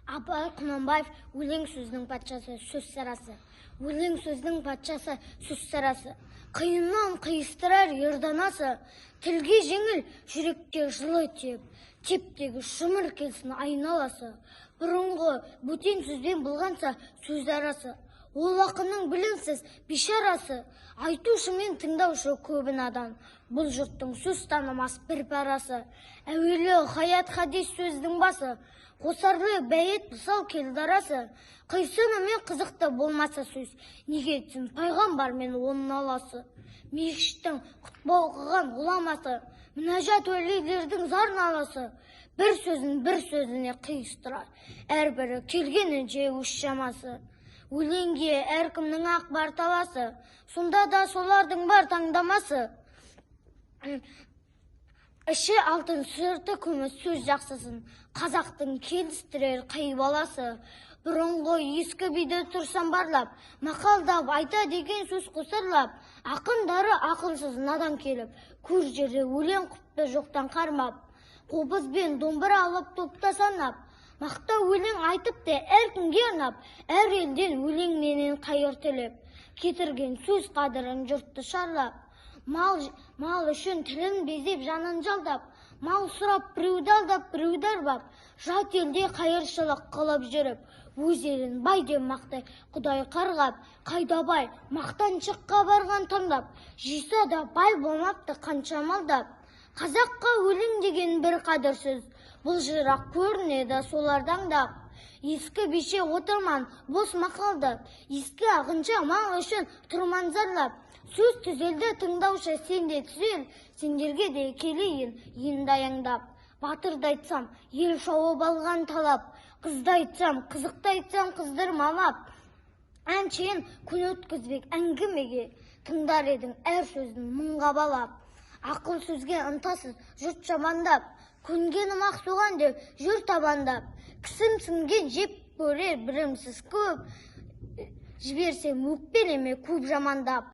Абай Құнанбаев өлең сөздің патшасы, сөз сарасы. Өлең сөздің патшасы, сөз сарасы. Қиыннан қиыстырар ерданасы, тілге жеңіл, жүрекке жылы теп, тептегі шымыр келсін айналасы. Бұрынғы бөтен сөзбен болғанса сөз арасы. Ол ақынның білімсіз бишарасы, айтушы мен тыңдаушы көбі надан. Бұл жұрттың сөз танымас бір парасы. Әуелі хаят хадис сөздің басы, қосарлы бәйет мысал келді арасы. Қисыны мен қызықты болмаса сөз, неге етсін пайғамбар мен оның аласы. Мешіттің құтпа оқыған ғұламасы, мінәжат өлілердің зар наласы. Бір сөзін бір сөзіне қиыстырар, әрбірі келгенінше өш шамасы. Өлеңге әркімнің ақ бар таласы, сонда да солардың бар таңдамасы. Іші алтын, сырты күміс сөз жақсысын, қазақтың келістірер қай баласы. Бұрынғы ескі биді тұрсам барлап, мақалдап айта деген сөз қосарлап, ақындары ақылсыз надан келіп, көр жерде өлең құпты жоқтан қармап, қобызбен домбыра алып топта санап, мақта өлең айтып те әркімге арнап, әр елден өлеңменен қайыр тілеп, кетірген сөз қадірін жұртты шарлап. Мал үшін тілін безеп жанын жалдап, мал сұрап біреуді алдап біреуді арбап, жат елде қайыршылық қылып жүріп, өз елін бай деп мақтай құдай қарғап, қайда бай мақтаншыққа барған таңдап, жиса да бай болмапты қанша малдап. Қазаққа өлең деген бір қадірсіз, бұл жырақ көрінеді солардан да. Ескі беше отырман бос мақалдап, ескі ағынша мал үшін тұрман зарлап. Сөз түзелді тыңдаушы сенде түзел, сендерге де келейін енді аяңдап. Батырды айтсам ел шауып алған талап, қызды айтсам қызықты айтсам қыздырмалап. Әншейін күн өткізбек әңгімеге, тыңдар едің әр сөзін мұңға балап. Ақыл сөзге ынтасыз жұрт жамандап, көнгенім ақ соған деп жүр табандап. Кісім сінген жеп көрер білімсіз көп, жіберсем өкпелеме көп жамандап.